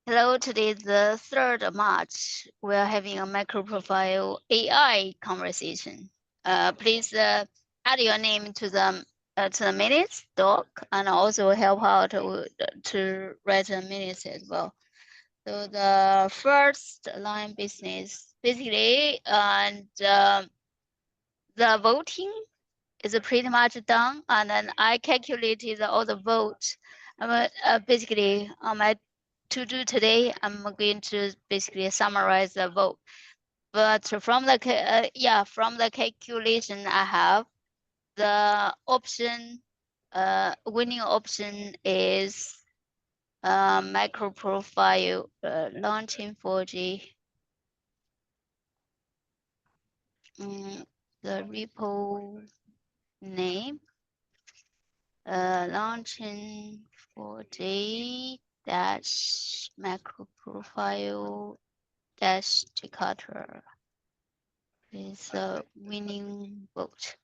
Hello, today is the 3rd of March. We are having a MicroProfile AI conversation. Please add your name to the minutes doc and also help out to write the minutes as well. So the first line business, basically, and the voting is pretty much done. And then I calculated all the votes. Basically, on my to do today, I'm going to basically summarize the vote. But from the calculation I have, the option, winning option is MicroProfile launching 4G. The repo name launching 4G dash MicroProfile dash Jakarta is a winning vote.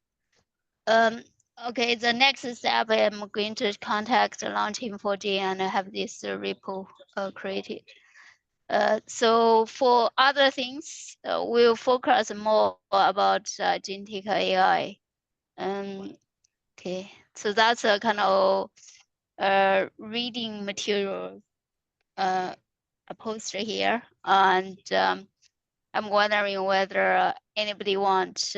Okay, the next step, I'm going to contact launching 4G and have this repo created. So for other things, we'll focus more about agentic AI. Okay, so that's a kind of reading material I posted here, and I'm wondering whether anybody wants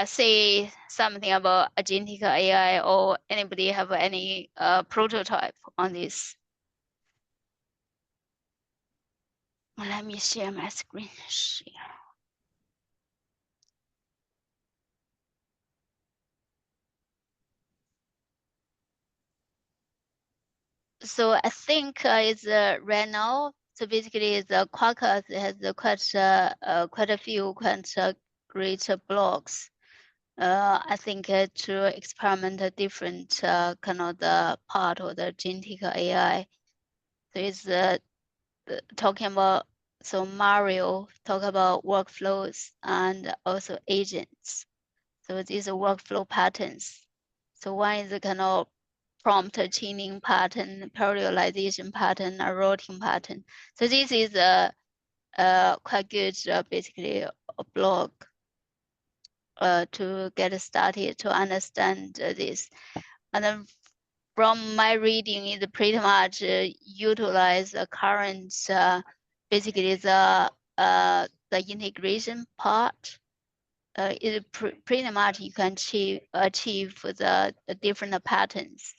say something about agentic AI, or anybody have any prototype on this. Let me share my screen share. So I think it's right now. So basically, the Quarkus has quite a few great blogs. I think to experiment a different kind of the part of the agentic AI. So it's talking about, so Mario talk about workflows and also agents. So these are workflow patterns. So one is a kind of prompt chaining pattern, parallelization pattern, a routing pattern. So this is a quite good, basically a blog to get started to understand this. And then from my reading, is pretty much utilize the current, basically the integration part. Is pretty much you can achieve the different patterns.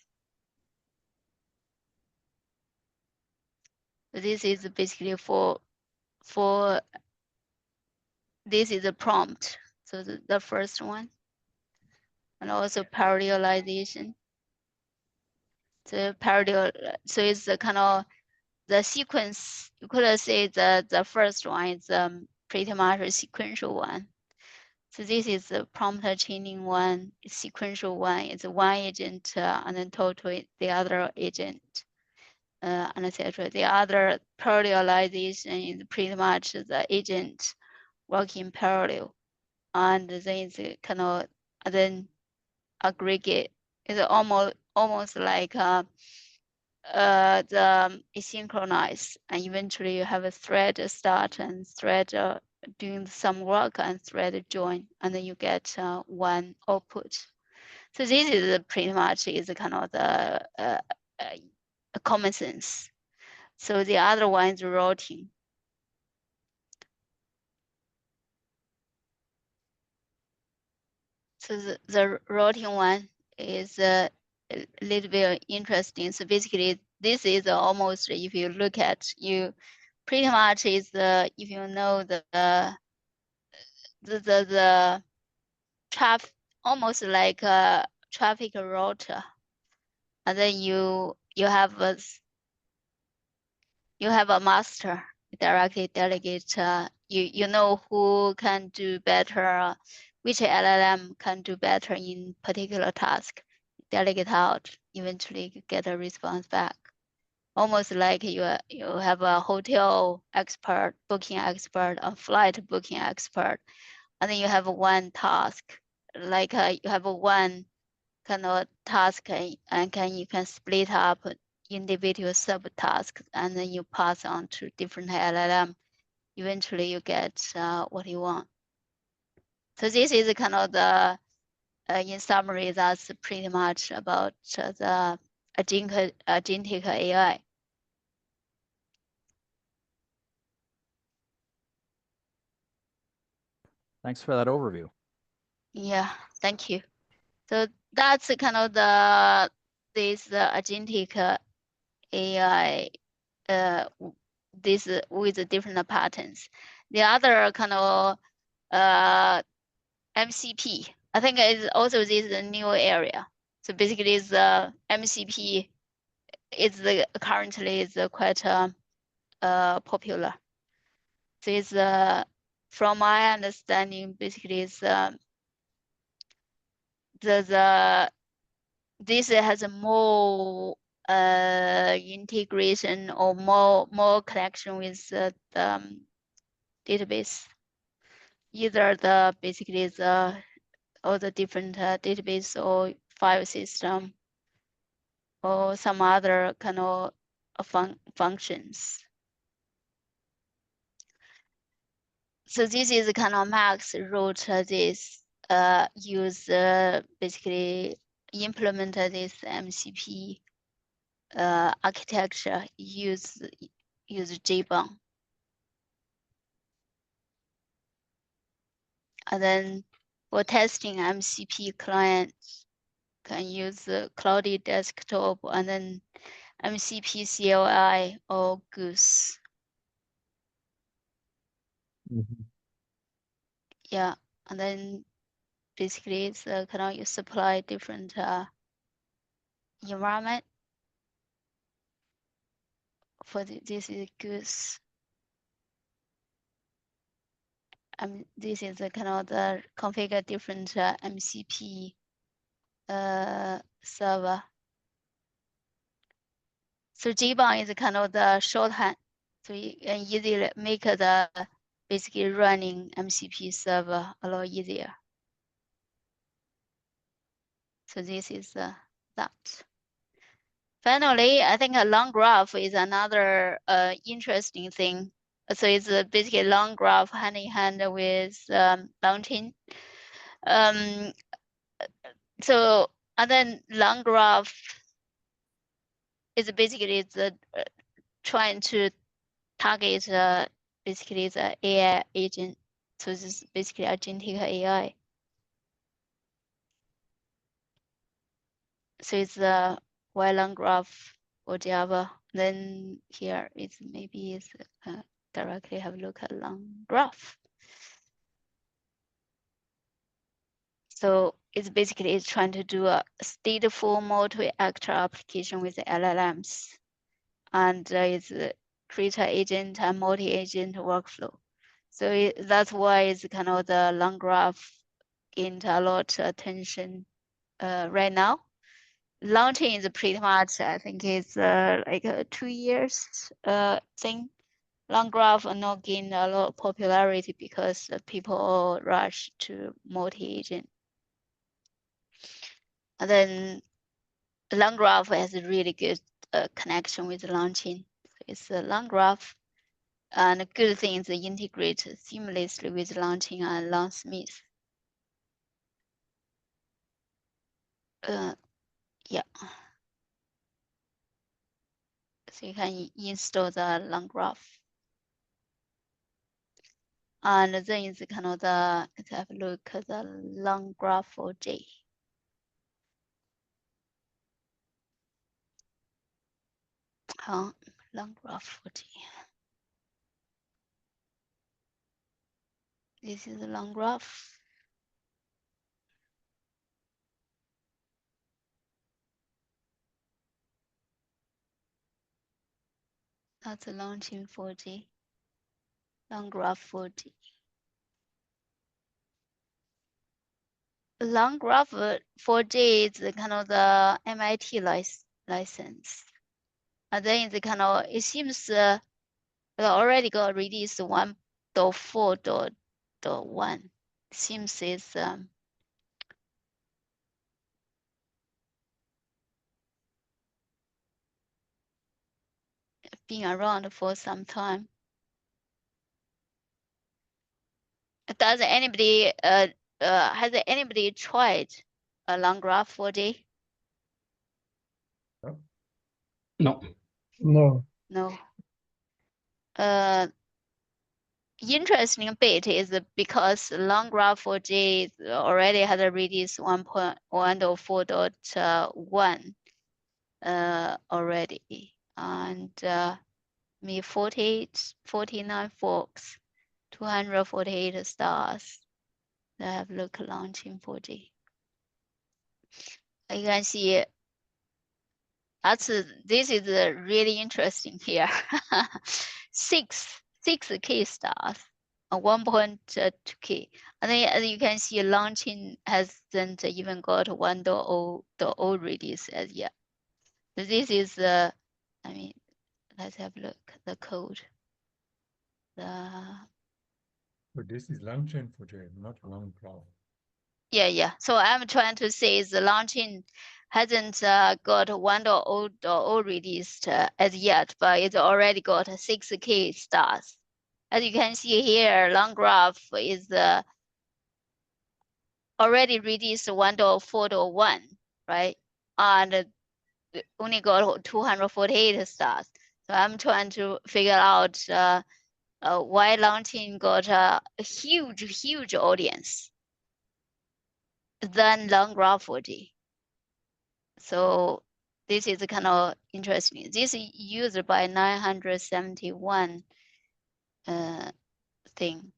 This is basically for this is a prompt. So the first one, and also parallelization. So so it's the kind of the sequence. You could say the first one is pretty much a sequential one. So this is the prompt chaining one, sequential one is one agent, and then total the other agent, and etc. The other parallelization is pretty much the agent working parallel, and then it's kind of, and then aggregate is almost like the asynchronous, and eventually you have a thread start and thread doing some work and thread join, and then you get one output. So this is pretty much is kind of the common sense. So the other one is routing. So the routing one is a little bit interesting. So basically, this is almost, if you look at, you pretty much is if you know the traffic, almost like a traffic router, and then you have a master directly delegate. You know who can do better, which LLM can do better in particular task. Delegate out, eventually you get a response back. Almost like you have a hotel expert, booking expert, a flight booking expert, and then you have one task, like you have one kind of task, and you can split up individual subtasks, and then you pass on to different LLM. Eventually, you get what you want. So this is kind of the, in summary, that's pretty much about the agentic AI. Thanks for that overview. Yeah, thank you. So that's kind of this agentic AI, this with different patterns. The other kind of MCP, I think is also this new area. So basically, the MCP is currently is quite popular. So it's from my understanding, basically is this has a more integration or more connection with the database. Either the basically the all the different database or file system or some other kind of functions. So this is kind of Max wrote this use basically implement this MCP architecture use JBound. And then for testing MCP clients can use Cloudy Desktop and then MCP CLI or Goose. Mm-hmm. Yeah, and then basically it's kind of you supply different environment for this is Goose. This is kind of the configure different MCP server. So JBound is kind of the shorthand. So you can easily make the basically running MCP server a lot easier. So this is that. Finally, I think a long graph is another interesting thing. So it's basically long graph hand in hand with launching. So and then long graph is basically the trying to target basically the AI agent. So this is basically agentic AI. So it's a long graph for Java. Then here is maybe it's directly have a look at long graph. So it's basically it's trying to do a stateful multi-actor application with the LLMs, and it's create an agent and multi-agent workflow. So that's why it's kind of the long graph gained a lot attention right now. Launching is pretty much, I think it's like a 2 years thing. Long graph not gained a lot of popularity because people all rush to multi-agent. And then long graph has a really good connection with launching. So it's a long graph. And the good thing is it integrates seamlessly with launching and Longsmith. Yeah. So you can install the long graph. And then it's kind of the, let's have a look at the long graph for J. Long graph for J. This is the long graph. That's a launching 4G. Long graph 4G. Long graph 4G is the kind of the MIT license. And then it's kind of, it seems we already got released 1.4.1. Seems it's been around for some time. Does anybody has anybody tried a long graph 4J? No. No. No. Interesting bit is because long graph 4J already has a release 1.4.1 already, and me 49 forks, 248 stars. I have look launching 4G. You can see this is really interesting here. six K stars, 1.2K. And then as you can see, launching hasn't even got 1.0 release as yet. So this is I mean, let's have a look the code. But this is long chain for J, not long graph. Yeah. So I'm trying to say is the launching hasn't got 1.0 released as yet, but it's already got 6K stars. As you can see here, long graph is already released 1.4.1, right? And only got 248 stars. So I'm trying to figure out why launching got a huge audience than long graph 4G. So this is kind of interesting. This is used by 971 thing.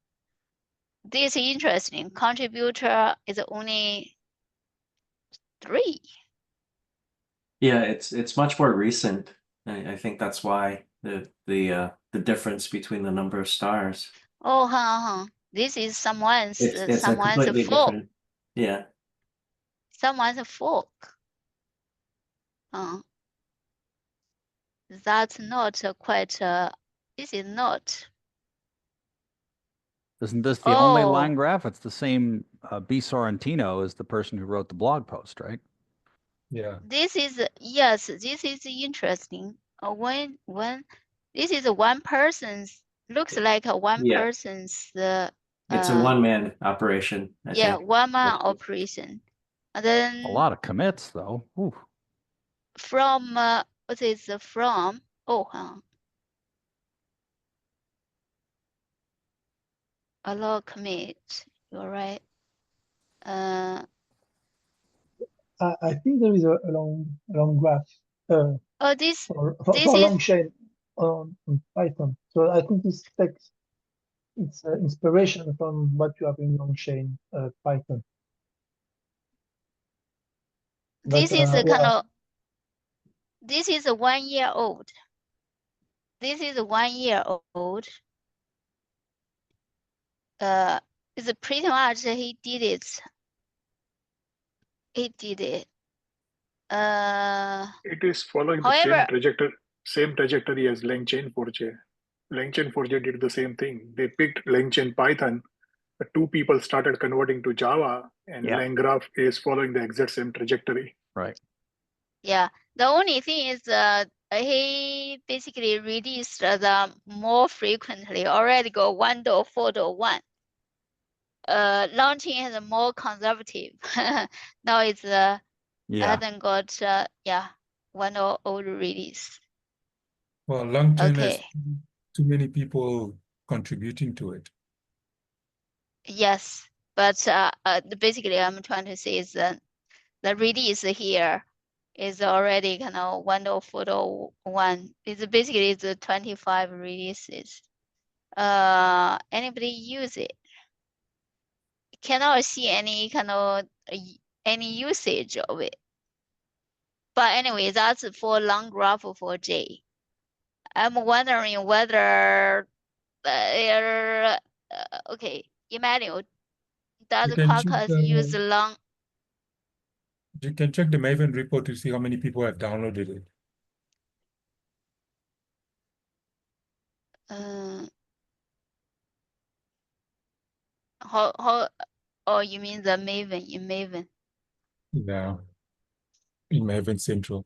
This is interesting. Contributor is only 3. Yeah, it's much more recent. I think that's why the difference between the number of stars. Oh, this is someone's It's a completely fork. different. Yeah. Someone's fork. That's not quite. This is not. Isn't this the only Oh. line graph? It's the same B. Sorrentino as the person who wrote the blog post, right? Yeah. This is yes. This is interesting. When this is one person's looks like a one Yeah. person's. It's a one-man operation, I Yeah, think. one man operation. And then A lot of commits, though. Ooh. from what is from? Oh, a lot of commit. You're right. I think there is a long graph Oh, this for this long is chain on Python. So I think this takes its inspiration from what you have in long chain Python. this But, is a kind yeah. of this is a 1 year old. This is a 1 year old. It's pretty much he did it. He did it. It is following the However, same trajectory as LangChain 4J. LangChain 4J did the same thing. They picked LangChain Python, but 2 people started converting to Java, and Yeah. LangGraph is following the exact same trajectory. Right. yeah, the only thing is he basically released them more frequently. Already got 1.4.1. Launching is more conservative. Now it's Yeah. hasn't got 1.0 release. Well, long chain has Okay. too many people contributing to it. Yes, but basically I'm trying to say is that the release here is already kind of 1.4.1. It's basically the 25 releases. Anybody use it? Cannot see any kind of any usage of it. But anyway, that's for long graph for J. I'm wondering whether okay, Emmanuel, does You can check Quarkus use long? You can check the Maven report to see how many people have downloaded it. How? Oh, you mean the Maven in Maven? Yeah, in Maven Central.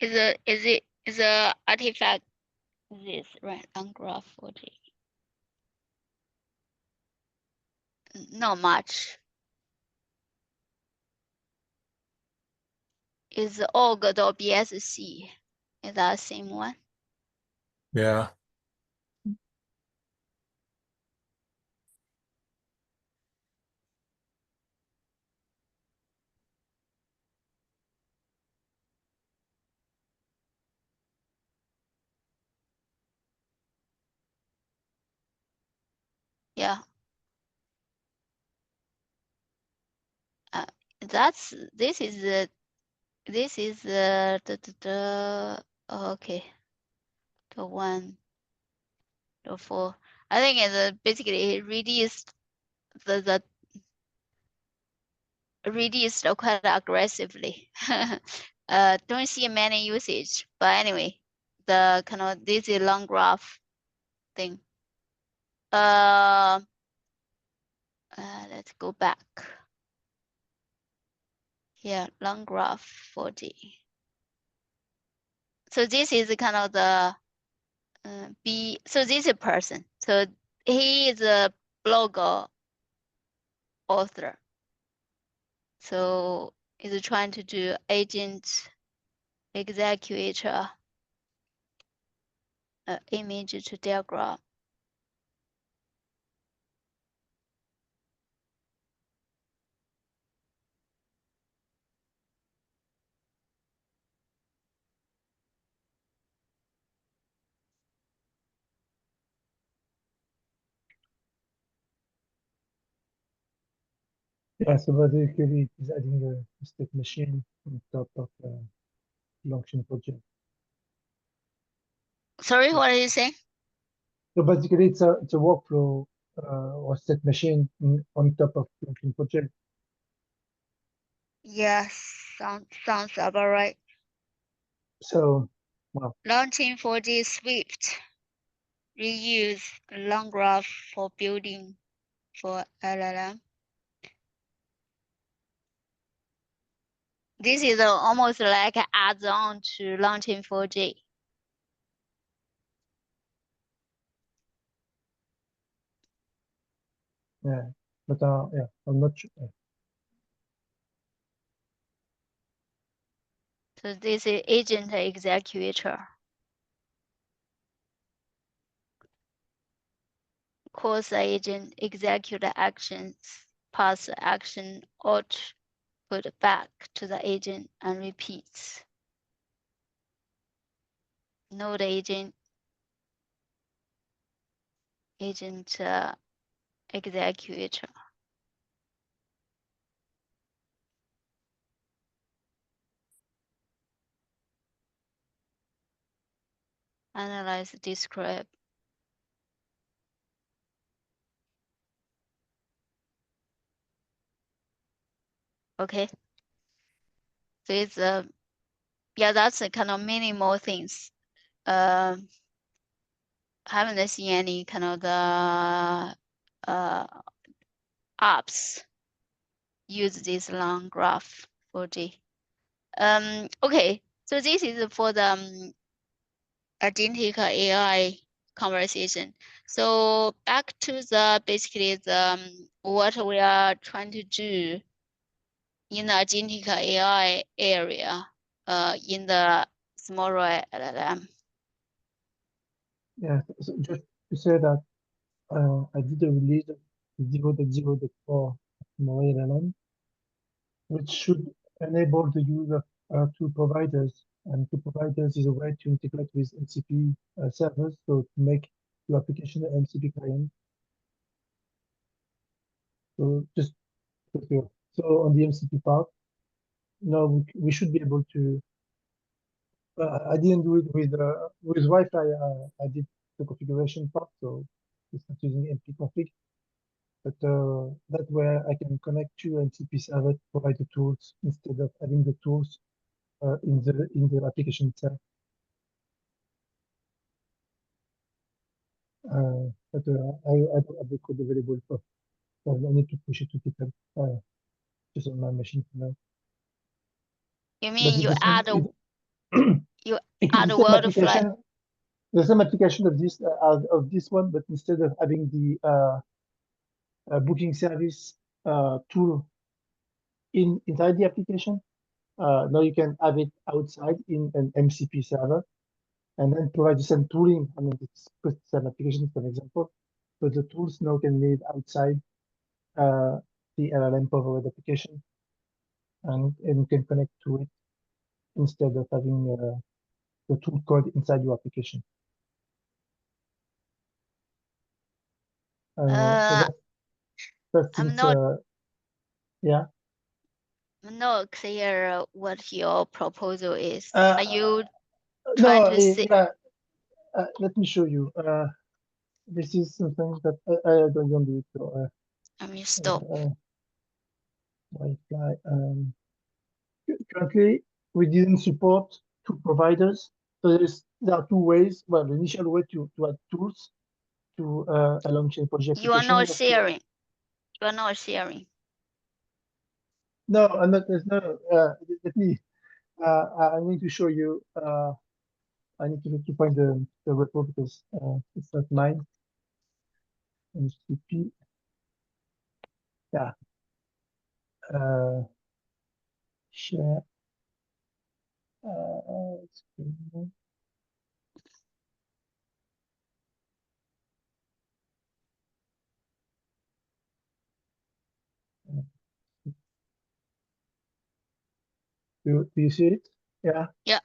is a artifact this right on graph 40? Not much. Is org.bsc. Is that same one? Yeah. Yeah. This is the okay, the one, the four. I think it's basically reduced the reduced quite aggressively. Don't see many usage, but anyway, the kind of this is long graph thing. Let's go back. Here, long graph 40. So this is kind of the so this is a person. So he is a blogger author. So is trying to do agent executor image to diagram. Yeah, so basically it is adding a state machine on top of Longchain project. Sorry, what are you saying? So basically it's a workflow or state machine on top of Longchain project. Yes, sounds about right. So, well, Launching 4G Swift. Reuse long graph for building for LLM. This is almost like an add-on to launching 4G. yeah, but yeah, I'm not sure. So this is agent executor. Cause agent execute actions, pass action output back to the agent and repeats. Node agent executor. Analyze, describe. Okay. So it's yeah, that's a kind of minimal things. Haven't seen any kind of the apps use this long graph 4G. Okay, so this is for the agentic AI conversation. So back to the basically the what we are trying to do in the agentic AI area, in the small LLM. Yeah, so just to say that I did a release of 0.0.4 Moray LLM, which should enable the use of two providers. And two providers is a way to integrate with MCP servers, so to make your application an MCP client. So just so on the MCP part, now we should be able to. I didn't do it with Wi-Fi. I did the configuration part, so it's not using npconfig. But that way I can connect to MCP server to provide the tools instead of having the tools in the application itself. But I don't have the code available for. So I need to push it to people just on my machine for now. You But mean it's you the same. add You It add is the same word flag. application, the same application of this one, but instead of having the booking service tool inside the application, now you can have it outside in an MCP server, and then provide the same tooling. I mean, it's the same application for example, but the tools now can live outside the LLM powered application, and you can connect to it instead of having the tool code inside your application. So that's I'm it. not Yeah. I'm not clear what your proposal is. Uh, Are you trying No, to say? yeah. Let me show you. This is something that I don't do it. So, Let me stop. Wi-Fi. Currently, we didn't support two providers. So there are two ways. Well, the initial way to add tools to a long-chain project You are application. not sharing. You are not sharing. No, I'm not. There's no. Let me. I need to show you. I need to find the repo because it's not mine. MCP. Yeah. Share. Screen. Do you see it? Yeah. Yeah.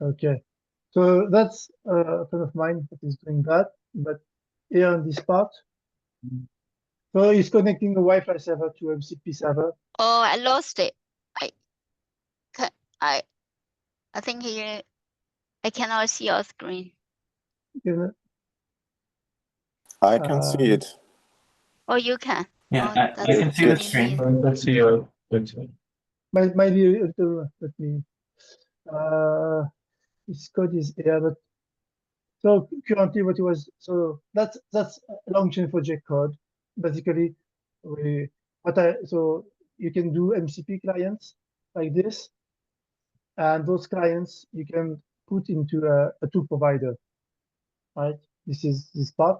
Okay. So that's a friend of mine that is doing that. But here on this part, so he's connecting the Wi-Fi server to MCP server. Oh, I lost it. I think I cannot see your screen. You I can see it. Oh, you can. Yeah, Oh, I that's can see the really screen. neat. Let's see your website. might be a little. Let me. His code is here, but so currently what it was. So that's a long chain project code. Basically, so you can do MCP clients like this, and those clients you can put into a tool provider, right? This is this part.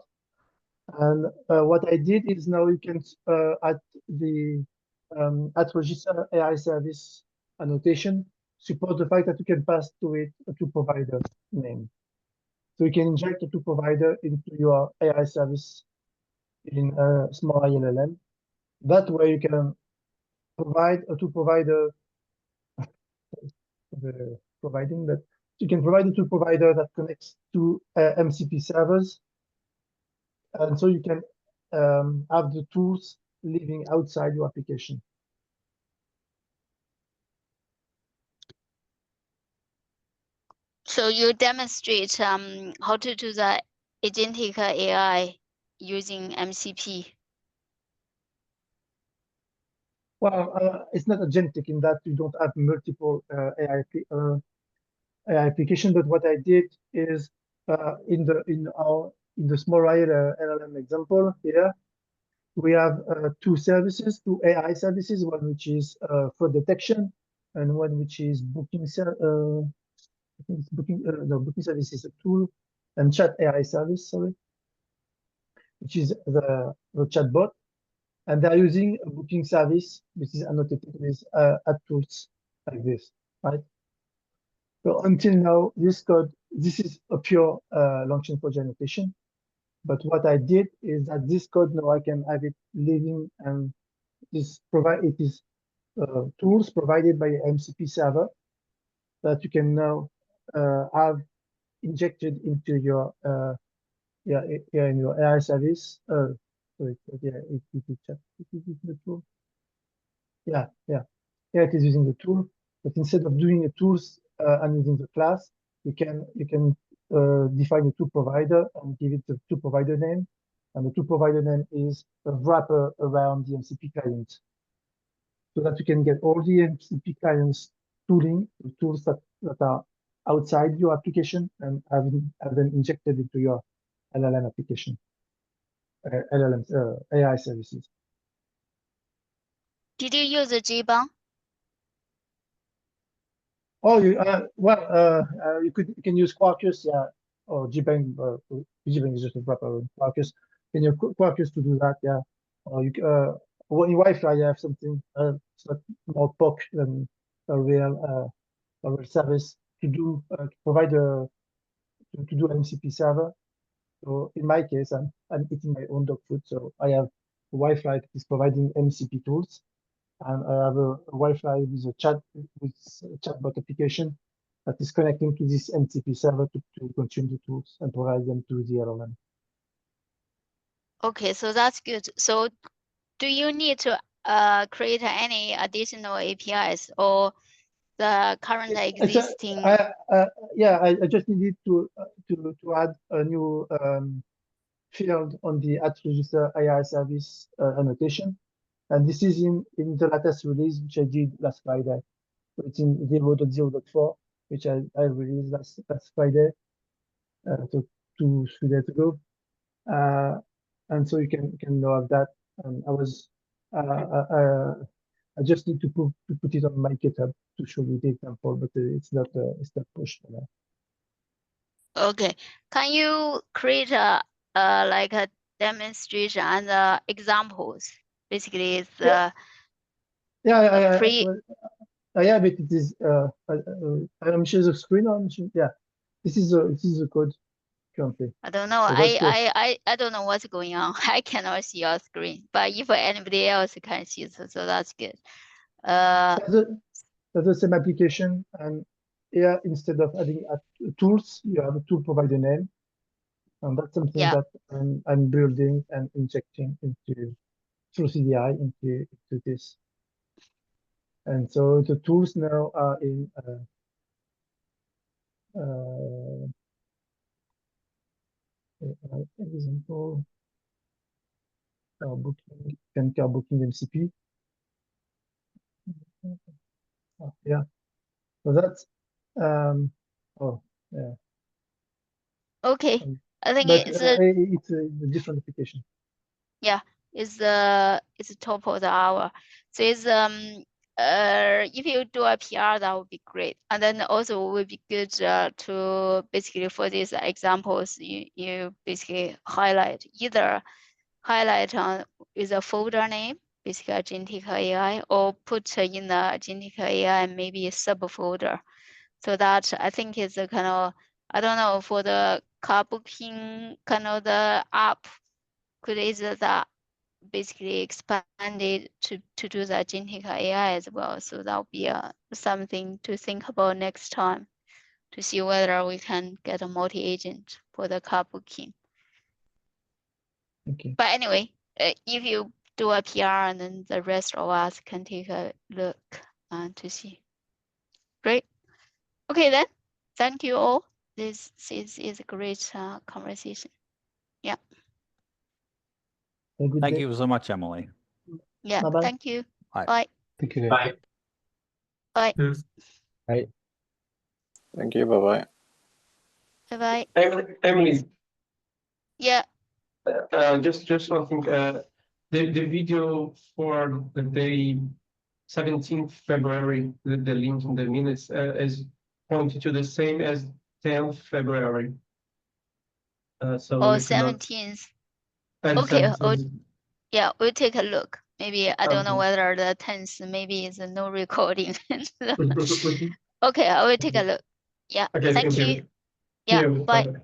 And what I did is now you can at the at register AI service annotation support the fact that you can pass to it a tool provider name. So you can inject a tool provider into your AI service in a small LLM. That way you can provide a tool provider providing that you can provide a tool provider that connects to MCP servers, and so you can have the tools living outside your application. So you demonstrate how to do the agentic AI using MCP. Well, it's not agentic in that you don't have multiple AI application, but what I did is in the small LLM example here, we have two services, two AI services, one which is fraud detection and one which is booking. I think it's booking. No, booking service is a tool, and chat AI service, sorry, which is the chatbot, and they're using a booking service which is annotated with add tools like this, right? So until now, this is a pure long-chain project annotation. But what I did is that this code now I can have it living and it is tools provided by MCP server that you can now have injected into your in your AI service. Sorry, yeah, it is the tool. Yeah, it is using the tool. But instead of doing a tools and using the class, you can define a tool provider and give it the tool provider name, and the tool provider name is a wrapper around the MCP client, so that you can get all the MCP clients tooling, the tools that are outside your application, and have them injected into your LLM application, AI services. Did you use a JBound? Oh, you you can use Quarkus, yeah, or GBank. GBank is just a proper Quarkus. Can use Quarkus to do that, yeah. Or you in Wi-Fi, you have something. It's not more POC than a real service to do to provide to do an MCP server. So in my case, I'm eating my own dog food, so I have Wi-Fi that is providing MCP tools, and I have a Wi-Fi with a chatbot application that is connecting to this MCP server to consume the tools and provide them to the LLM. Okay, so that's good. So do you need to create any additional APIs or the current existing? I just needed to add a new field on the at register AI service annotation. And this is in the latest release, which I did last Friday. So it's in 0.0.4, which I released last Friday, so 2-3 days ago. And so you can know of that. And I just need to put it on my GitHub to show you the example, but it's not pushed for now. Okay, can you create like a demonstration and examples? Basically, it's free. Yeah, but it is. I'm sharing the screen on. Yeah, this is the code currently. I don't know. So I don't know what's going on. I cannot see your screen, but if anybody else can see, so that's good. That's the same application, and here instead of adding tools, you have a tool provider name, and that's something Yeah. that I'm building and injecting through CDI into this. And so the tools now are in example car booking and car booking MCP. Yeah, so that's oh yeah. Okay, I think But it's it's a different application. yeah, it's the top of the hour. So it's if you do a PR, that would be great. And then also would be good to basically for these examples, you basically highlight on with a folder name, basically agentic AI, or put in the agentic AI maybe a subfolder. So that I think is a kind of, I don't know, for the car booking kind of the app, could is that basically expanded to do the agentic AI as well. So that would be something to think about next time to see whether we can get a multi-agent for the car booking. Okay. But anyway, if you do a PR, and then the rest of us can take a look to see. Great. Okay then. Thank you all. This is a great conversation. Yeah. Thank you so much, Emily. Yeah. Bye-bye. Thank you. Bye. Bye. Thank you. Bye. Bye. Yes. Bye. Thank you. Bye-bye. Bye. Emily, Yeah. just one thing. The video for the day 17th February, the link in the minutes is pointing to the same as 10th February. So Oh, if not, 17th. and Okay. 17th. Yeah, we'll take a look. Maybe I don't know Okay. whether the 10th maybe is no recording. Okay, I will take a look. Yeah. Okay, Thank thank you. you. See Yeah. you. Bye. Bye.